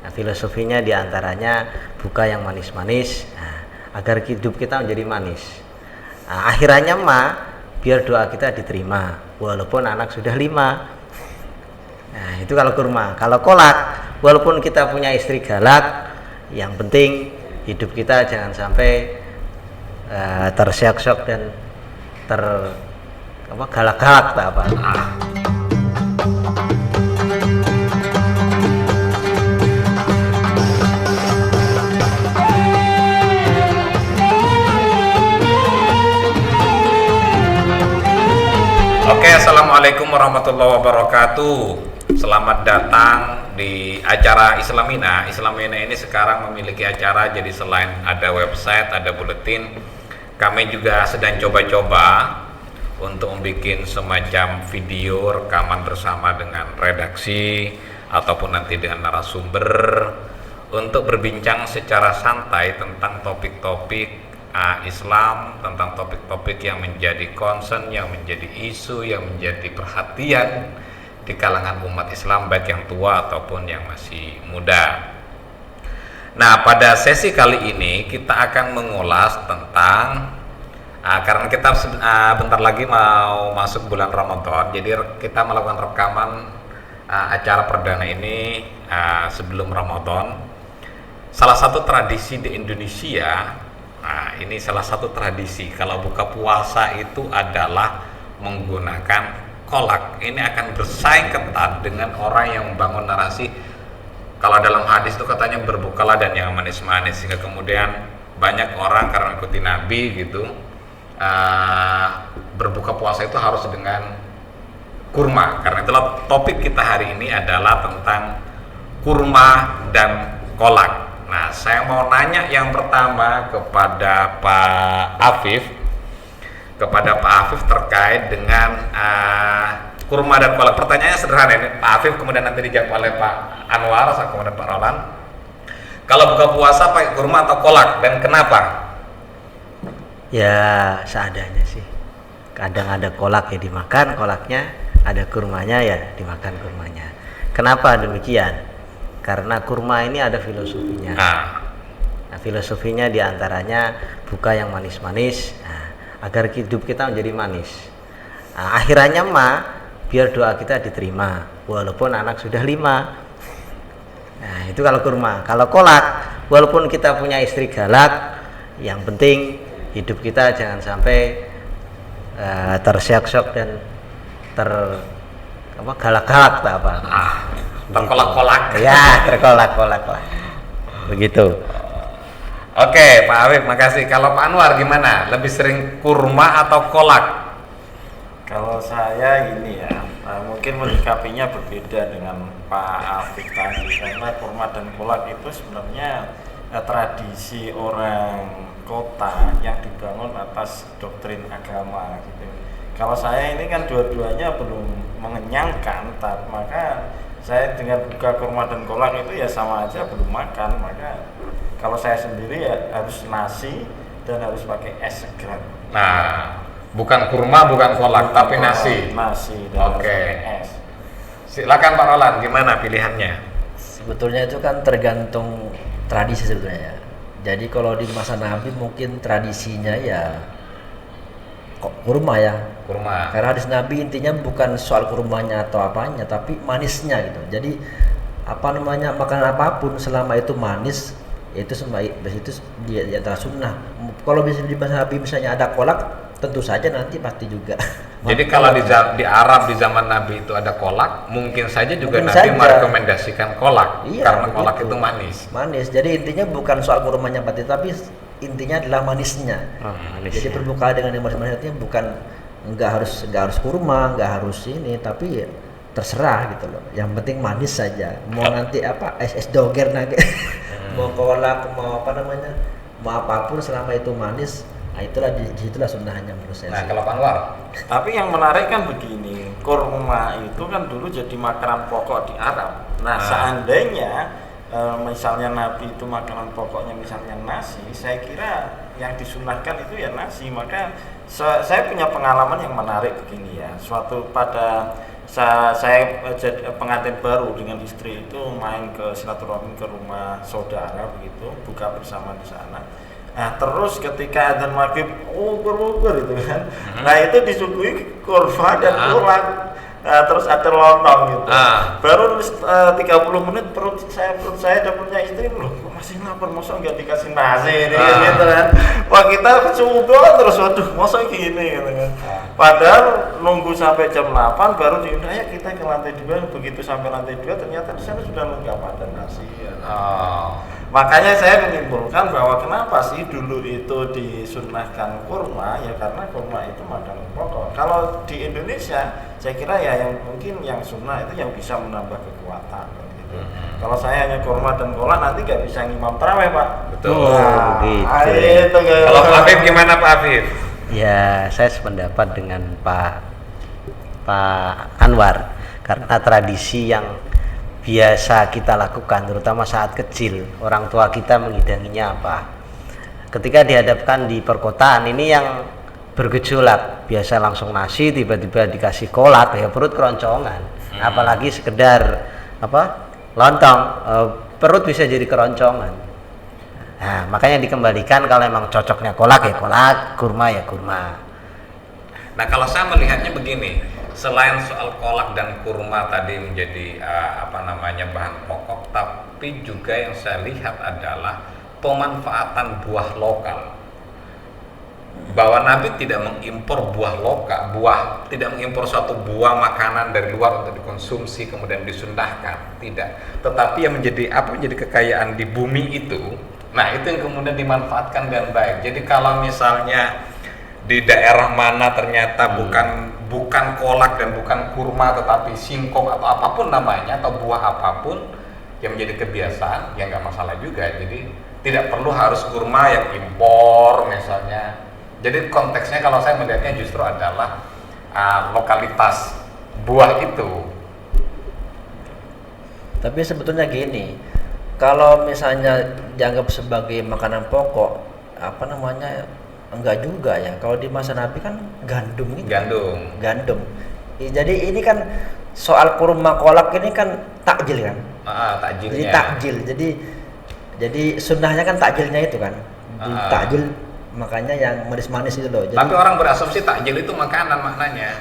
Nah, filosofinya diantaranya buka yang manis-manis, agar hidup kita menjadi manis. Nah, akhirannya biar doa kita diterima walaupun anak sudah 5. Nah, itu kalau kurma. Kalau kolak, walaupun kita punya istri galak, yang penting hidup kita jangan sampai tersyok-syok dan galak-galak tak apa. Oke, assalamualaikum warahmatullahi wabarakatuh. Selamat datang di acara Islamina. Islamina ini sekarang memiliki acara, jadi selain ada website, ada buletin, kami juga sedang coba-coba untuk membuat semacam video rekaman bersama dengan redaksi ataupun nanti dengan narasumber untuk berbincang secara santai tentang topik-topik Islam, tentang topik-topik yang menjadi concern, yang menjadi isu, yang menjadi perhatian di kalangan umat Islam, baik yang tua ataupun yang masih muda. Nah, pada sesi kali ini kita akan mengulas tentang karena kita bentar lagi mau masuk bulan Ramadan, jadi kita melakukan rekaman acara perdana ini sebelum Ramadan. Salah satu tradisi di Indonesia, ini salah satu tradisi kalau buka puasa itu adalah menggunakan kolak. Ini akan bersaing ketat dengan orang yang membangun narasi. Kalau dalam hadis itu katanya berbukalah dan yang manis-manis, sehingga kemudian banyak orang karena ikuti Nabi gitu, berbuka puasa itu harus dengan kurma. Karena itulah topik kita hari ini adalah tentang kurma dan kolak. Nah, saya mau nanya yang pertama kepada Pak Afif, terkait dengan kurma dan kolak. Pertanyaannya sederhana ini, Pak Afif, kemudian nanti dijawab oleh Pak Anwar, kemudian Pak Roland. Kalau buka puasa pakai kurma atau kolak dan kenapa? Ya seadanya sih. Kadang ada kolak ya dimakan kolaknya, ada kurmanya ya dimakan kurmanya. Kenapa demikian? Karena kurma ini ada filosofinya. Nah, filosofinya diantaranya buka yang manis-manis, agar hidup kita menjadi manis. Nah, akhirannya biar doa kita diterima walaupun anak sudah 5. Nah, itu kalau kurma. Kalau kolak, walaupun kita punya istri galak, yang penting hidup kita jangan sampai tersyok-syok dan galak-galak tak apa. Terkolak-kolak. Ya, terkolak-kolak lah. Begitu. Oke, Pak Afif, makasih. Kalau Pak Anwar gimana? Lebih sering kurma atau kolak? Kalau saya ini ya, mungkin menyikapinya berbeda dengan Pak Afif tadi, karena kurma dan kolak itu sebenarnya tradisi orang kota yang dibangun atas doktrin agama gitu. Kalau saya ini kan dua-duanya belum mengenyangkan, maka saya dengan buka kurma dan kolak itu ya sama aja belum makan. Maka kalau saya sendiri ya harus nasi dan harus pakai es segar. Nah, bukan kurma, bukan kolak, tapi nasi. Nasi dan Oke. es. Silakan Pak Roland, gimana pilihannya? Sebetulnya itu kan tergantung tradisi sebetulnya ya. Jadi kalau di masa Nabi mungkin tradisinya ya kurma ya. Kurma. Karena hadis Nabi intinya bukan soal kurmanya atau apanya, tapi manisnya gitu. Jadi makanan apapun selama itu manis, itu semua itu di antara sunnah. Kalau bisa di masa Nabi misalnya ada kolak, tentu saja nanti pasti juga. Jadi kalau di Arab di zaman Nabi itu ada kolak, mungkin saja juga Mungkin Nabi saja. merekomendasikan kolak, Iya, karena begitu. kolak itu manis. Manis. Jadi intinya bukan soal kurmanya tapi intinya adalah manisnya. Jadi berbuka dengan yang manis-manis itu bukan nggak harus kurma, nggak harus ini, tapi ya terserah gitu loh. Yang penting manis saja. Mau nanti es doger nanti, mau kolak, mau mau apapun selama itu manis. Nah, disitulah sunnahnya menurut saya. Nah, kalau Pak Anwar, Tapi yang menarik kan begini, kurma itu kan dulu jadi makanan pokok di Arab. Nah, seandainya misalnya Nabi itu makanan pokoknya misalnya nasi, saya kira yang disunahkan itu ya nasi. Maka saya punya pengalaman yang menarik begini ya. Suatu pada saya jadi pengantin baru dengan istri itu main ke silaturahmi ke rumah saudara begitu, buka bersama di sana. Nah terus ketika adzan maghrib ukur itu kan, nah itu disuguhi kurma dan kolak. Nah, terus ada lontong gitu. Baru 30 menit perut saya dapurnya istri loh, masih lapar, masa nggak dikasih nasi ini gitu kan. Wah kita coba terus, waduh masa gini gitu kan. Padahal nunggu sampai jam 8 baru diundang ya kita ke lantai 2. Begitu sampai lantai 2 ternyata di sana sudah lengkap ada nasi ya. Makanya saya menyimpulkan bahwa kenapa sih dulu itu disunnahkan kurma, ya karena kurma itu makanan pokok. Kalau di Indonesia saya kira ya yang mungkin yang sunnah itu yang bisa menambah kekuatan gitu. Kalau saya hanya kurma dan kolak nanti nggak bisa ngimam tarawih Pak. Betul. Gitu. Kalau Pak Afif gimana Pak Afif? Ya, saya sependapat dengan Pak Anwar, karena tradisi yang biasa kita lakukan terutama saat kecil, orang tua kita menghidanginya apa, ketika dihadapkan di perkotaan ini yang bergejolak, biasa langsung nasi, tiba-tiba dikasih kolak, ya perut keroncongan. Apalagi sekedar lontong, perut bisa jadi keroncongan. Nah makanya dikembalikan, kalau emang cocoknya kolak ya kolak, kurma ya kurma. Nah kalau saya melihatnya begini, selain soal kolak dan kurma tadi menjadi bahan pokok, tapi juga yang saya lihat adalah pemanfaatan buah lokal. Bahwa Nabi tidak mengimpor buah lokal, tidak mengimpor suatu buah makanan dari luar untuk dikonsumsi kemudian disundahkan, tidak. Tetapi yang menjadi kekayaan di bumi itu, nah itu yang kemudian dimanfaatkan dengan baik. Jadi kalau misalnya di daerah mana ternyata bukan kolak dan bukan kurma tetapi singkong atau apapun namanya atau buah apapun yang menjadi kebiasaan, ya nggak masalah juga. Jadi tidak perlu harus kurma yang impor misalnya. Jadi konteksnya kalau saya melihatnya justru adalah lokalitas buah itu. Tapi sebetulnya gini, kalau misalnya dianggap sebagai makanan pokok, enggak juga ya. Kalau di masa Nabi kan gandum itu. Gandum. Jadi ini kan soal kurma kolak ini kan takjil kan. Takjilnya. Jadi takjil. Jadi sunnahnya kan takjilnya itu kan. Di takjil makanya yang manis-manis itu loh. Jadi, tapi orang berasumsi takjil itu makanan maknanya.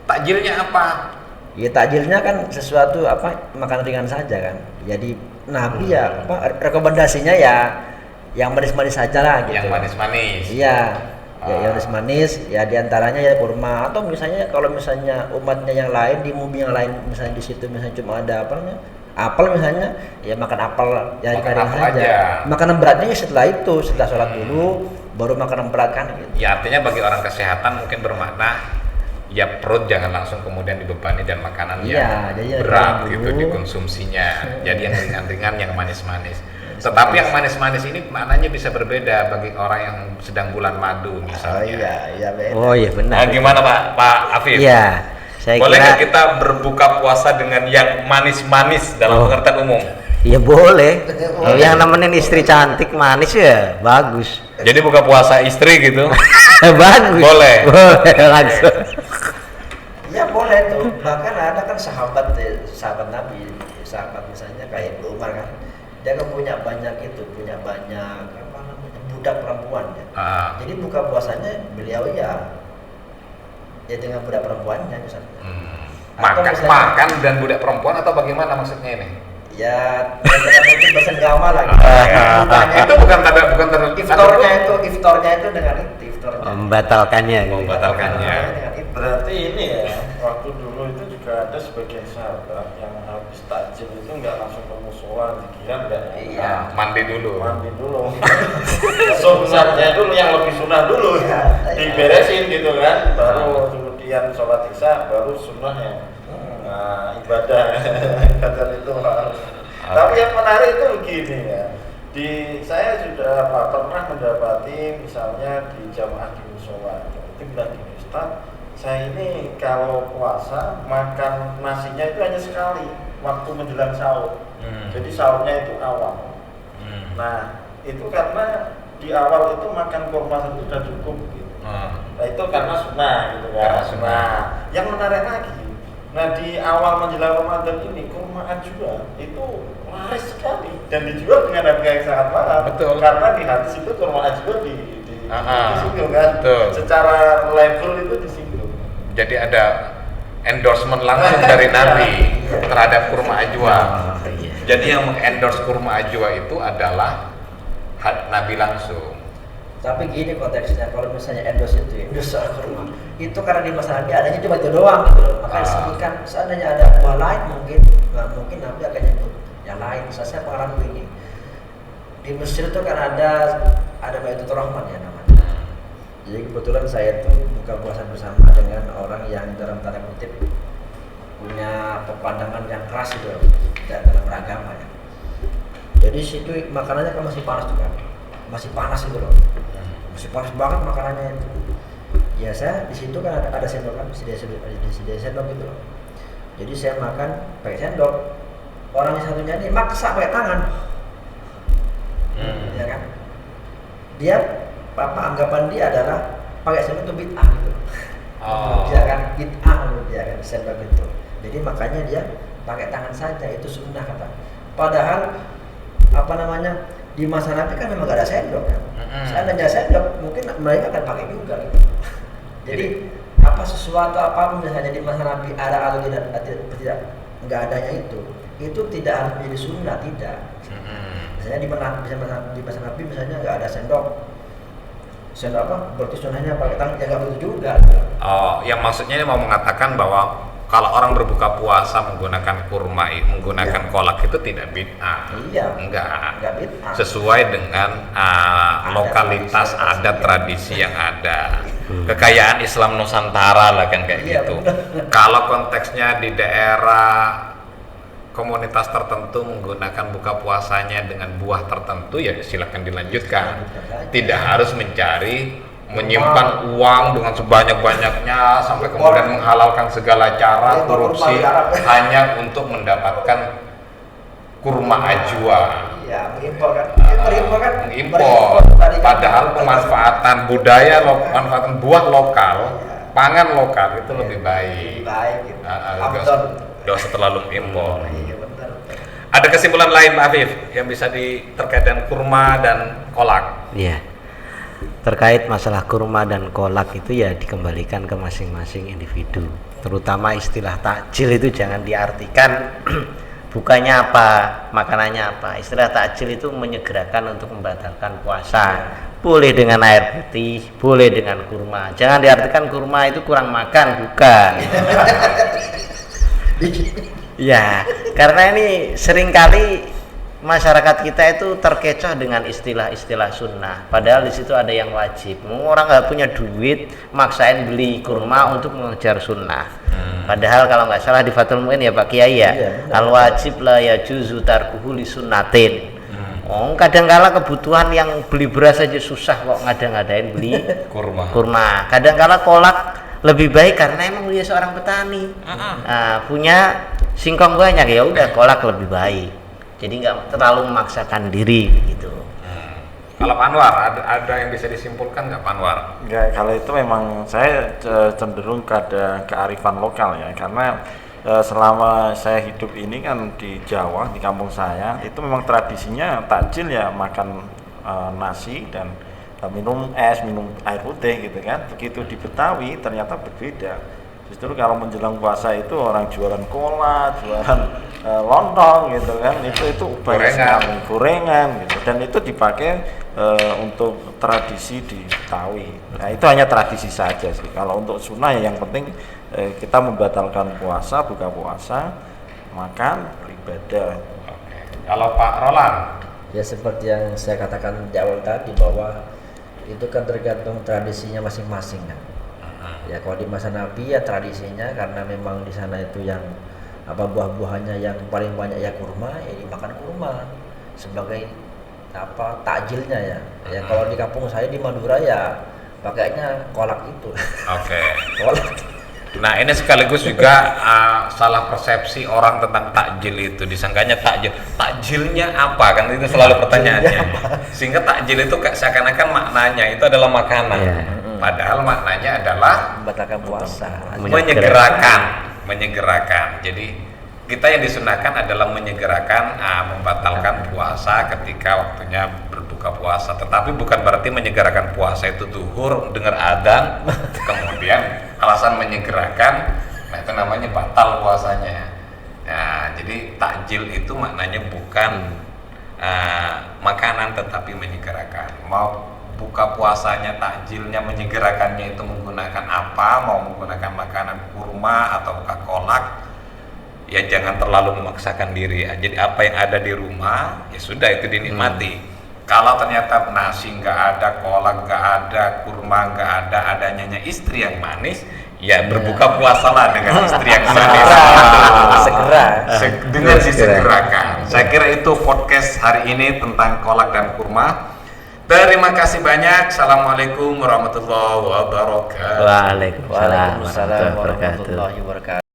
Takjilnya apa? Ya takjilnya kan sesuatu makanan ringan saja kan. Jadi Nabi rekomendasinya ya yang manis-manis saja lah gitu. Yang manis-manis. Iya. Ya yang manis-manis ya diantaranya ya kurma, atau misalnya kalau misalnya umatnya yang lain di bumi yang lain misalnya di situ misalnya cuma ada apel misalnya, ya makan apel ya makan apel saja. Aja. Makanan beratnya ya setelah itu, setelah sholat dulu baru makanan berat kan gitu. Ya artinya bagi orang kesehatan mungkin bermakna ya perut jangan langsung kemudian dibebani dan makanan yang berat gitu dikonsumsinya. Jadi yang ringan-ringan, yang manis-manis. Tetapi yang manis-manis ini maknanya bisa berbeda bagi orang yang sedang bulan madu misalnya. Oh iya benar. Nah, gimana Pak Afif? Iya. Boleh nggak kita berbuka puasa dengan yang manis-manis dalam pengertian umum? Iya boleh. Yang nemenin istri cantik manis ya bagus. Jadi buka puasa istri gitu? Bagus. Boleh langsung. Ya boleh tuh. Bahkan ada kan sahabat Nabi, sahabat misalnya kayak Ibnu Umar kan. Dia kan punya banyak budak perempuan ya. Jadi buka puasanya beliau ya dengan budak perempuannya misalnya. Makan dan budak perempuan atau bagaimana maksudnya ini? Ya itu bersenggama lah gitu. Itu bukan tanda iftornya itu dengan itu membatalkannya. Berarti ini ya, waktu dulu itu juga ada sebagian sahabat yang habis takjil itu nggak langsung ke musola, dikira Iya. Mandi dulu. Sunnahnya dulu yang lebih sunnah dulu diberesin gitu kan, baru kemudian sholat isya, baru sunnahnya ibadah itu. Tapi yang menarik itu begini ya, saya sudah pernah mendapati misalnya di jamaah di musola itu bilang gini, Ustaz, saya ini kalau puasa makan nasinya itu hanya sekali waktu menjelang sahur. Jadi sahurnya itu awal. Nah, itu karena di awal itu makan kurma itu sudah cukup gitu. Nah, itu karena sunnah gitu kan. Karena sunnah. Nah, yang menarik lagi, nah di awal menjelang Ramadan ini kurma ajwa itu laris sekali dan dijual dengan harga yang sangat mahal. Betul. Karena di hadis itu kurma ajwa disinggung kan. Betul. Secara level itu disinggung. Jadi ada endorsement langsung dari Nabi terhadap kurma ajwa. Iya. Jadi yang mengendorse kurma ajwa itu adalah Nabi langsung. Tapi gini konteksnya, kalau misalnya endorse itu ya, endorse soal kurma itu karena di masa Nabi adanya cuma itu doang gitu loh. Makanya disebutkan seandainya ada buah lain mungkin Nabi akan nyebut yang lain. Saya pengalaman ini di Mesir itu kan ada Baitur Rahman ya namanya. Jadi kebetulan saya tuh buka puasa bersama dengan orang yang dalam tanda kutip punya pepandangan yang keras gitu loh, dalam beragama ya. Jadi situ makanannya kan masih panas juga, masih panas gitu loh, masih panas banget makanannya itu. Ya saya di situ kan ada sendok kan, disediain sendok gitu loh. Jadi saya makan pakai sendok, orang yang satunya ini maksa pakai tangan, ya kan? Dia anggapan dia adalah pakai sendok itu bid'ah gitu. Dia kan bid'ah dia kan sendok itu. Jadi makanya dia pakai tangan saja, itu sunnah kata. Padahal di masa Nabi kan memang gak ada sendok kan. Seandainya sendok mungkin mereka akan pakai juga gitu. Jadi sesuatu apapun misalnya di masa Nabi ada atau tidak nggak adanya itu tidak harus menjadi sunnah, tidak. Misalnya di masa Nabi misalnya nggak ada sendok berarti sunnahnya pakai tangan, ya nggak begitu juga. Yang maksudnya ini mau mengatakan bahwa kalau orang berbuka puasa menggunakan kurma, menggunakan kolak itu tidak bid'ah. Iya. Enggak Bid'ah. Sesuai dengan lokalitas adat tradisi yang ada. Kekayaan Islam Nusantara lah kan kayak gitu. Kalau konteksnya di daerah komunitas tertentu menggunakan buka puasanya dengan buah tertentu, ya silakan dilanjutkan. Tidak harus menyimpan uang dengan sebanyak-banyaknya sampai kemudian menghalalkan segala cara korupsi hanya untuk mendapatkan kurma ajwa. Iya, mengimpor kan. Mengimpor. Padahal pemanfaatan pemanfaatan buah lokal, pangan lokal itu lebih baik. Gitu. Gak usah terlalu mengimpor. Iya, benar. Ada kesimpulan lain Pak Afif yang bisa terkait dengan kurma dan kolak? Iya. Terkait masalah kurma dan kolak itu ya dikembalikan ke masing-masing individu. Terutama istilah takjil itu jangan diartikan bukannya apa, makanannya apa. Istilah takjil itu menyegerakan untuk membatalkan puasa. Boleh dengan air putih, boleh dengan kurma. Jangan diartikan kurma itu kurang makan, bukan. Ya, karena ini seringkali masyarakat kita itu terkecoh dengan istilah-istilah sunnah. Padahal di situ ada yang wajib. Orang nggak punya duit, maksain beli kurma untuk mengejar sunnah. Padahal kalau nggak salah di Fathul Mu'in ya Pak Kiai ya, al wajib la yajuzu tarkuhu li sunnatin. Kadang-kala kebutuhan yang beli beras aja susah kok ngada-ngadain beli kurma. Kadang-kala kolak lebih baik karena emang dia seorang petani. Punya singkong banyak, ya udah kolak lebih baik. Jadi nggak terlalu memaksakan diri gitu. Kalau Pak Anwar ada yang bisa disimpulkan nggak Pak Anwar? Enggak, kalau itu memang saya cenderung ada kearifan lokal ya, karena selama saya hidup ini kan di Jawa, di kampung saya itu memang tradisinya takjil ya makan nasi dan minum es, minum air putih gitu kan. Begitu di Betawi ternyata berbeda. Justru kalau menjelang puasa itu orang jualan cola, jualan lontong gitu kan, itu banyak sekali gorengan gitu, dan itu dipakai untuk tradisi di Betawi. Nah itu hanya tradisi saja sih. Kalau untuk sunnah ya yang penting kita membatalkan puasa, buka puasa, makan, beribadah. Kalau Pak Roland? Ya seperti yang saya katakan di awal tadi bahwa itu kan tergantung tradisinya masing-masing kan. Ya kalau di masa Nabi ya tradisinya karena memang di sana itu yang buah-buahannya yang paling banyak ya kurma, ya dimakan kurma sebagai takjilnya ya. Ya kalau di kampung saya di Madura ya pakainya kolak itu. Kolak. Nah ini sekaligus juga salah persepsi orang tentang takjil itu, disangkanya takjilnya apa kan, itu selalu pertanyaannya. Sehingga takjil itu seakan-akan maknanya itu adalah makanan, padahal maknanya adalah Membatalkan puasa. menyegerakan. Jadi kita yang disunahkan adalah menyegerakan, membatalkan puasa ketika waktunya berbuka puasa. Tetapi bukan berarti menyegerakan puasa itu zuhur dengar adzan kemudian alasan menyegerakan, nah itu namanya batal puasanya. Nah, jadi takjil itu maknanya bukan makanan tetapi menyegerakan. Mau buka puasanya, takjilnya, menyegerakannya itu menggunakan apa? Mau menggunakan makanan kurma atau buka kolak, ya jangan terlalu memaksakan diri. Jadi apa yang ada di rumah ya sudah itu dinikmati. Kalau ternyata nasi nggak ada, kolak nggak ada, kurma nggak ada, adanya istri yang manis, ya berbuka puasalah dengan istri yang manis. Dengan disegerakan. Saya kira itu podcast hari ini tentang kolak dan kurma. Terima kasih banyak. Assalamualaikum warahmatullahi wabarakatuh. Waalaikumsalam warahmatullahi wabarakatuh. warahmatullahi wabarakatuh.